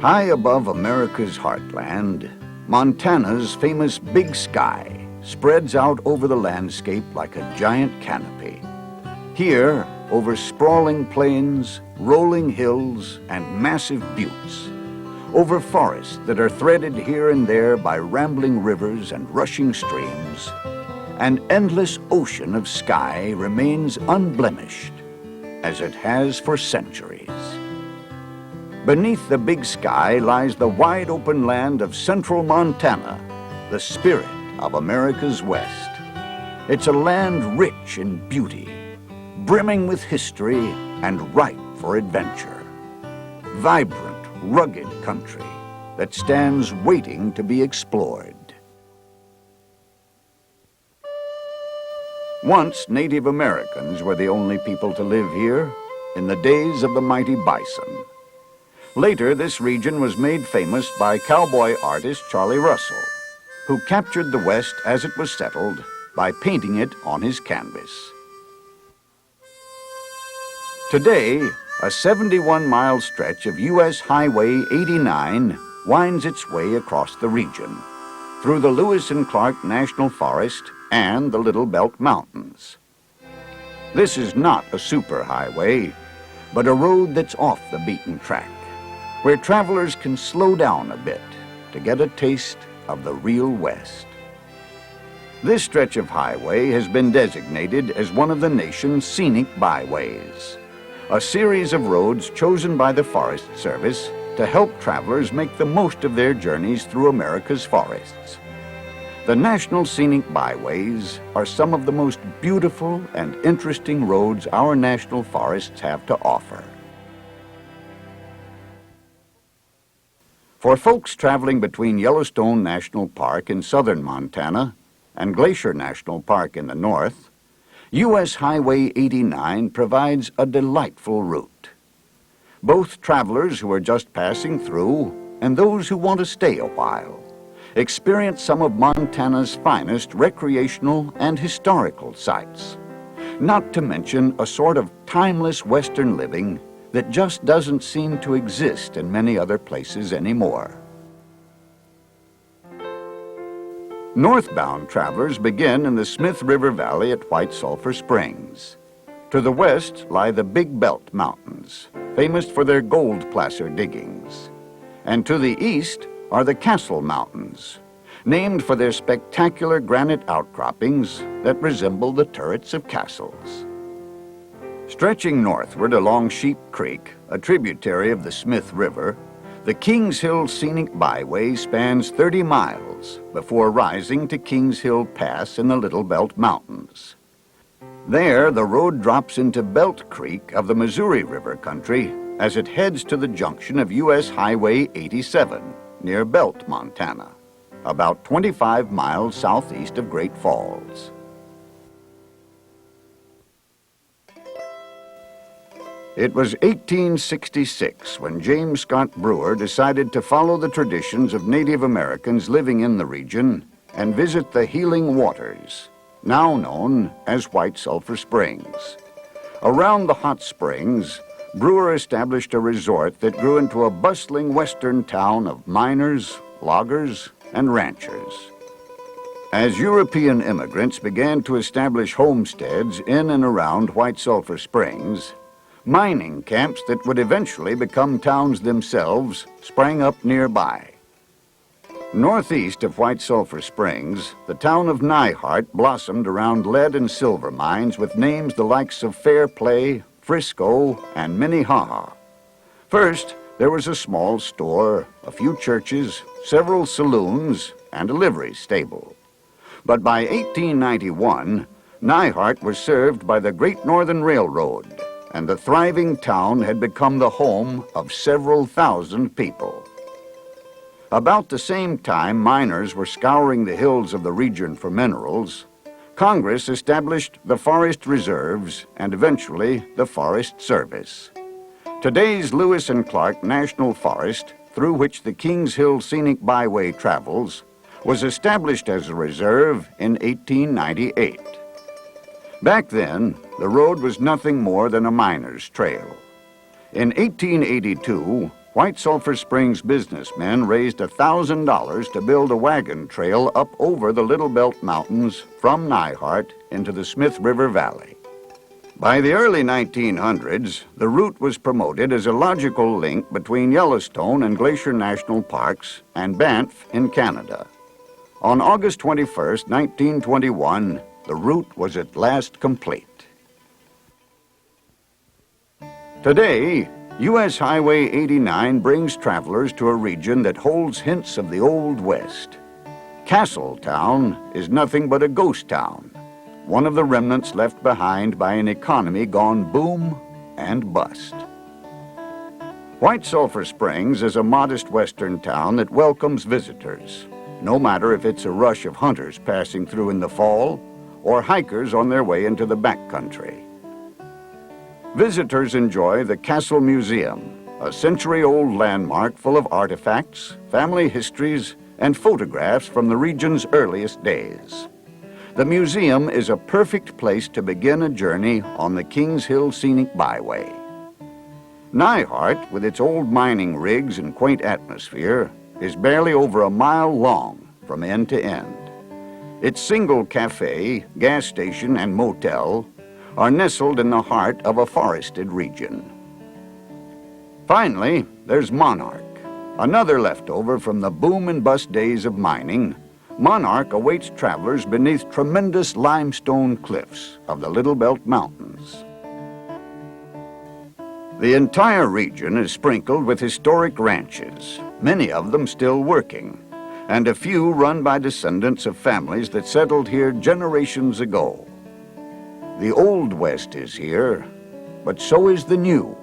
High above America's heartland, Montana's famous Big Sky spreads out over the landscape like a giant canopy. Here, over sprawling plains, rolling hills, and massive buttes, over forests that are threaded here and there by rambling rivers and rushing streams, an endless ocean of sky remains unblemished, as it has for centuries. Beneath the Big Sky lies the wide open land of central Montana, the spirit of America's West. It's a land rich in beauty, brimming with history and ripe for adventure. Vibrant, rugged country that stands waiting to be explored. Once Native Americans were the only people to live here in the days of the mighty bison. Later, this region was made famous by cowboy artist Charlie Russell, who captured the West as it was settled by painting it on his canvas. Today, a 71-mile stretch of U.S. Highway 89 winds its way across the region, through the Lewis and Clark National Forest and the Little Belt Mountains. This is not a superhighway, but a road that's off the beaten track, where travelers can slow down a bit to get a taste of the real West. This stretch of highway has been designated as one of the nation's scenic byways, a series of roads chosen by the Forest Service to help travelers make the most of their journeys through America's forests. The National Scenic Byways are some of the most beautiful and interesting roads our national forests have to offer. For folks traveling between Yellowstone National Park in southern Montana and Glacier National Park in the north, U.S. Highway 89 provides a delightful route. Both travelers who are just passing through and those who want to stay a while experience some of Montana's finest recreational and historical sites, not to mention a sort of timeless Western living that just doesn't seem to exist in many other places anymore. Northbound travelers begin in the Smith River Valley at White Sulphur Springs. To the west lie the Big Belt Mountains, famous for their gold placer diggings. And to the east are the Castle Mountains, named for their spectacular granite outcroppings that resemble the turrets of castles. Stretching northward along Sheep Creek, a tributary of the Smith River, the Kings Hill Scenic Byway spans 30 miles before rising to Kings Hill Pass in the Little Belt Mountains. There, the road drops into Belt Creek of the Missouri River country as it heads to the junction of U.S. Highway 87 near Belt, Montana, about 25 miles southeast of Great Falls. It was 1866 when James Scott Brewer decided to follow the traditions of Native Americans living in the region and visit the Healing Waters, now known as White Sulphur Springs. Around the hot springs, Brewer established a resort that grew into a bustling western town of miners, loggers, and ranchers. As European immigrants began to establish homesteads in and around White Sulphur Springs, mining camps that would eventually become towns themselves sprang up nearby. Northeast of White Sulphur Springs, the town of Nyhart blossomed around lead and silver mines with names the likes of Fairplay, Frisco, and Minnehaha. First, there was a small store, a few churches, several saloons, and a livery stable. But by 1891, Nyhart was served by the Great Northern Railroad, and the thriving town had become the home of several thousand people. About the same time miners were scouring the hills of the region for minerals, Congress established the Forest Reserves and eventually the Forest Service. Today's Lewis and Clark National Forest, through which the Kings Hill Scenic Byway travels, was established as a reserve in 1898. Back then, the road was nothing more than a miner's trail. In 1882, White Sulphur Springs businessmen raised $1,000 to build a wagon trail up over the Little Belt Mountains from Nyhart into the Smith River Valley. By the early 1900s, the route was promoted as a logical link between Yellowstone and Glacier National Parks and Banff in Canada. On August 21, 1921, the route was at last complete. Today, U.S. Highway 89 brings travelers to a region that holds hints of the Old West. Castletown is nothing but a ghost town, one of the remnants left behind by an economy gone boom and bust. White Sulphur Springs is a modest western town that welcomes visitors, no matter if it's a rush of hunters passing through in the fall or hikers on their way into the backcountry. Visitors enjoy the Castle Museum, a century-old landmark full of artifacts, family histories, and photographs from the region's earliest days. The museum is a perfect place to begin a journey on the Kings Hill Scenic Byway. Nyhart, with its old mining rigs and quaint atmosphere, is barely over a mile long from end to end. Its single cafe, gas station, and motel are nestled in the heart of a forested region. Finally, there's Monarch, another leftover from the boom and bust days of mining. Monarch awaits travelers beneath tremendous limestone cliffs of the Little Belt Mountains. The entire region is sprinkled with historic ranches, many of them still working, and a few run by descendants of families that settled here generations ago. The Old West is here, but so is the New.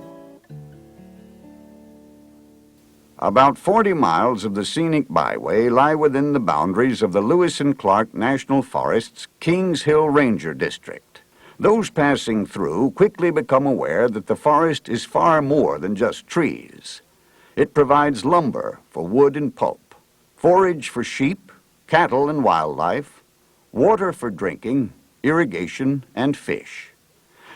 About 40 miles of the Scenic Byway lie within the boundaries of the Lewis and Clark National Forest's Kings Hill Ranger District. Those passing through quickly become aware that the forest is far more than just trees. It provides lumber for wood and pulp, forage for sheep, cattle and wildlife, water for drinking, irrigation, and fish.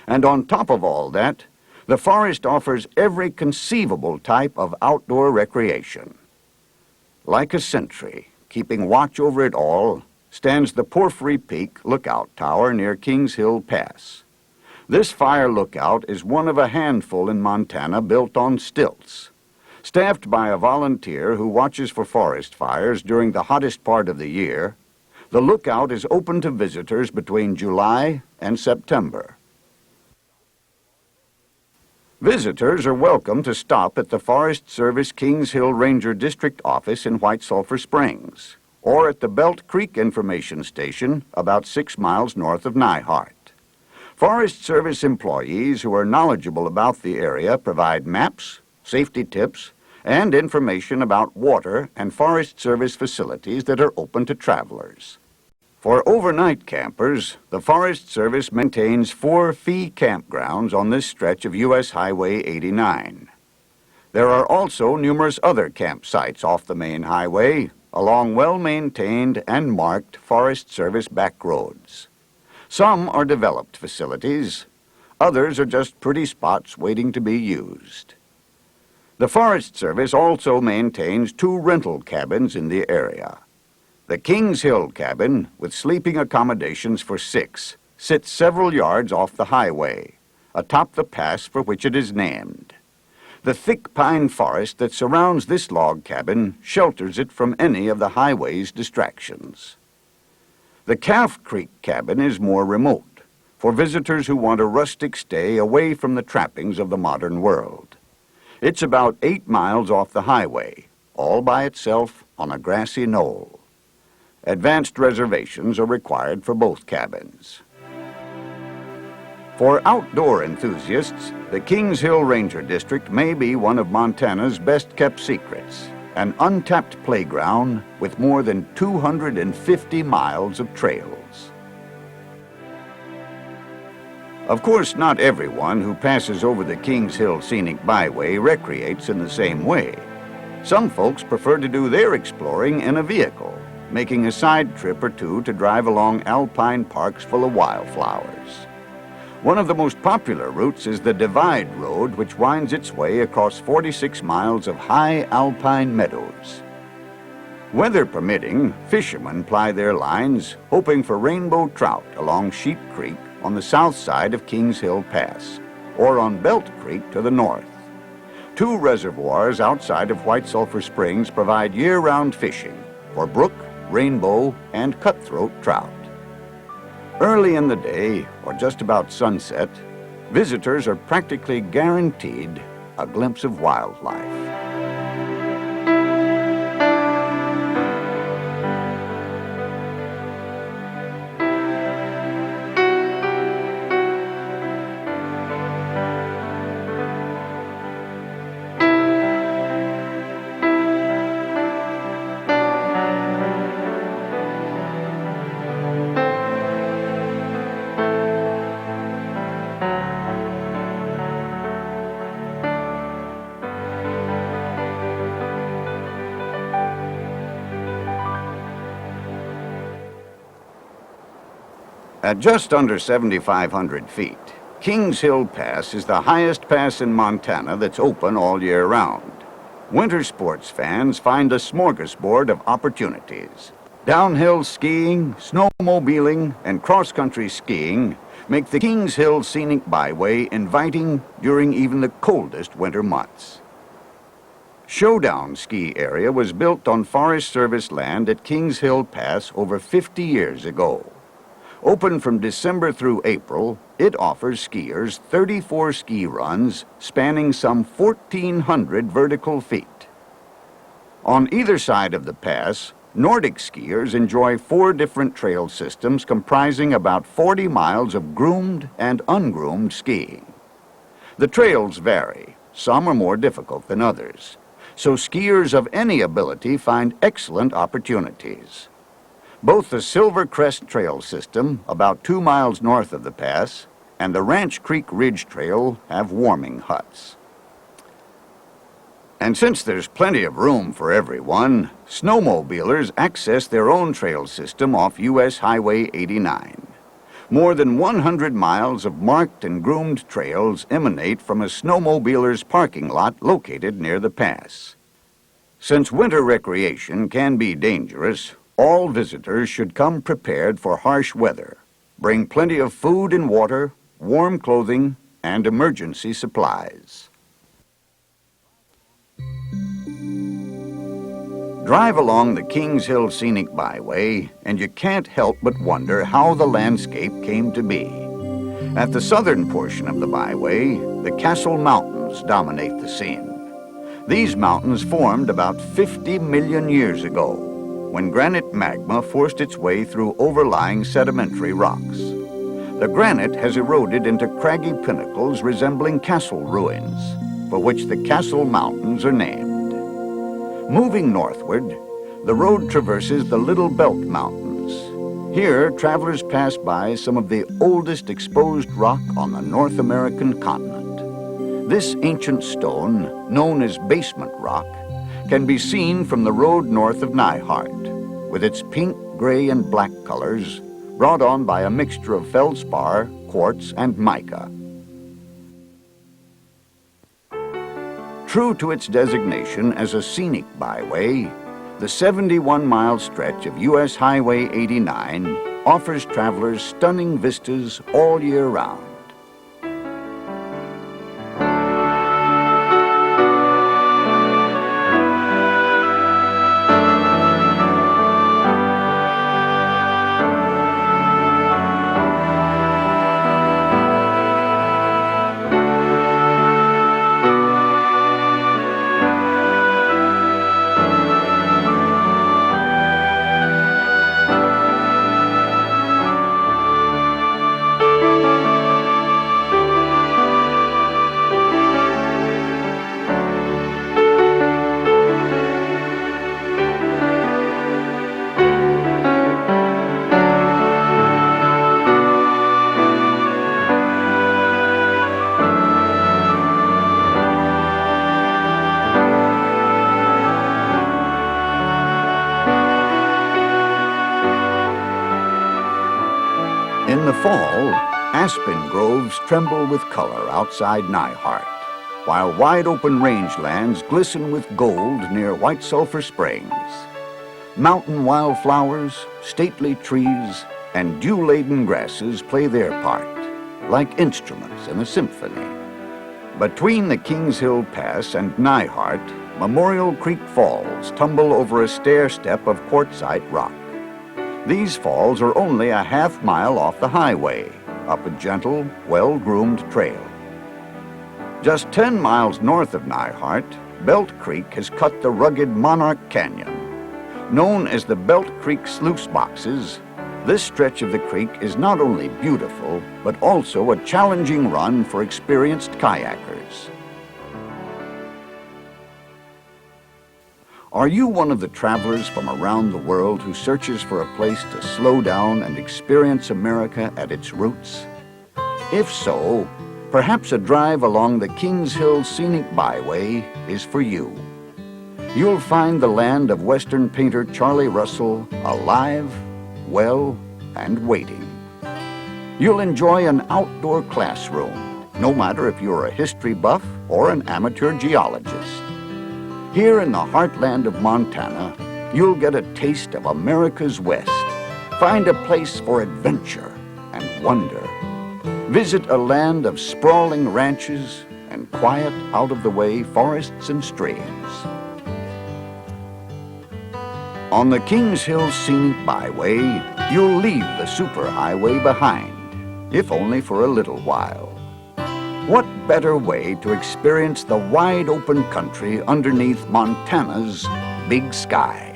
And on top of all that, the forest offers every conceivable type of outdoor recreation. Like a sentry, keeping watch over it all, stands the Porphyry Peak Lookout Tower near Kings Hill Pass. This fire lookout is one of a handful in Montana built on stilts. Staffed by a volunteer who watches for forest fires during the hottest part of the year, the lookout is open to visitors between July and September. Visitors are welcome to stop at the Forest Service Kings Hill Ranger District Office in White Sulphur Springs, or at the Belt Creek Information Station about 6 miles north of Nyhart. Forest Service employees who are knowledgeable about the area provide maps, safety tips, and information about water and Forest Service facilities that are open to travelers. For overnight campers, the Forest Service maintains 4 fee campgrounds on this stretch of U.S. Highway 89. There are also numerous other campsites off the main highway, along well-maintained and marked Forest Service back roads. Some are developed facilities, others are just pretty spots waiting to be used. The Forest Service also maintains 2 rental cabins in the area. The Kings Hill cabin, with sleeping accommodations for 6, sits several yards off the highway, atop the pass for which it is named. The thick pine forest that surrounds this log cabin shelters it from any of the highway's distractions. The Calf Creek cabin is more remote, for visitors who want a rustic stay away from the trappings of the modern world. It's about 8 miles off the highway, all by itself on a grassy knoll. Advanced reservations are required for both cabins. For outdoor enthusiasts, the Kings Hill Ranger District may be one of Montana's best-kept secrets, an untapped playground with more than 250 miles of trails. Of course, not everyone who passes over the Kings Hill Scenic Byway recreates in the same way. Some folks prefer to do their exploring in a vehicle, making a side trip or two to drive along alpine parks full of wildflowers. One of the most popular routes is the Divide Road, which winds its way across 46 miles of high alpine meadows. Weather permitting, fishermen ply their lines, hoping for rainbow trout along Sheep Creek on the south side of Kings Hill Pass, or on Belt Creek to the north. Two reservoirs outside of White Sulphur Springs provide year-round fishing for brook, rainbow, and cutthroat trout. Early in the day, or just about sunset, visitors are practically guaranteed a glimpse of wildlife. At just under 7,500 feet, Kings Hill Pass is the highest pass in Montana that's open all year round. Winter sports fans find a smorgasbord of opportunities. Downhill skiing, snowmobiling, and cross-country skiing make the Kings Hill Scenic Byway inviting during even the coldest winter months. Showdown Ski Area was built on Forest Service land at Kings Hill Pass over 50 years ago. Open from December through April, it offers skiers 34 ski runs spanning some 1,400 vertical feet. On either side of the pass, Nordic skiers enjoy 4 different trail systems comprising about 40 miles of groomed and ungroomed skiing. The trails vary. Some are more difficult than others, so skiers of any ability find excellent opportunities. Both the Silver Crest Trail system, about 2 miles north of the pass, and the Ranch Creek Ridge Trail have warming huts. And since there's plenty of room for everyone, snowmobilers access their own trail system off U.S. Highway 89. More than 100 miles of marked and groomed trails emanate from a snowmobiler's parking lot located near the pass. Since winter recreation can be dangerous, all visitors should come prepared for harsh weather. Bring plenty of food and water, warm clothing, and emergency supplies. Drive along the Kings Hill Scenic Byway, and you can't help but wonder how the landscape came to be. At the southern portion of the byway, the Castle Mountains dominate the scene. These mountains formed about 50 million years ago, when granite magma forced its way through overlying sedimentary rocks. The granite has eroded into craggy pinnacles resembling castle ruins, for which the Castle Mountains are named. Moving northward, the road traverses the Little Belt Mountains. Here, travelers pass by some of the oldest exposed rock on the North American continent. This ancient stone, known as basement rock, can be seen from the road north of Nyhart, with its pink, gray, and black colors brought on by a mixture of feldspar, quartz, and mica. True to its designation as a scenic byway, the 71-mile stretch of U.S. Highway 89 offers travelers stunning vistas all year round. In the fall, Aspen groves tremble with color outside Nyhart, while wide-open rangelands glisten with gold near White Sulphur Springs. Mountain wildflowers, stately trees, and dew-laden grasses play their part, like instruments in a symphony. Between the Kings Hill Pass and Nyhart, Memorial Creek Falls tumble over a stair-step of quartzite rock. These falls are only a half-mile off the highway, up a gentle, well-groomed trail. Just 10 miles north of Nyhart, Belt Creek has cut the rugged Monarch Canyon. Known as the Belt Creek Sluice Boxes, this stretch of the creek is not only beautiful, but also a challenging run for experienced kayakers. Are you one of the travelers from around the world who searches for a place to slow down and experience America at its roots? If so, perhaps a drive along the Kings Hill Scenic Byway is for you. You'll find the land of Western painter Charlie Russell alive, well, and waiting. You'll enjoy an outdoor classroom, no matter if you're a history buff or an amateur geologist. Here in the heartland of Montana, you'll get a taste of America's West. Find a place for adventure and wonder. Visit a land of sprawling ranches and quiet, out-of-the-way forests and streams. On the Kings Hill Scenic Byway, you'll leave the superhighway behind, if only for a little while. What better way to experience the wide-open country underneath Montana's big sky?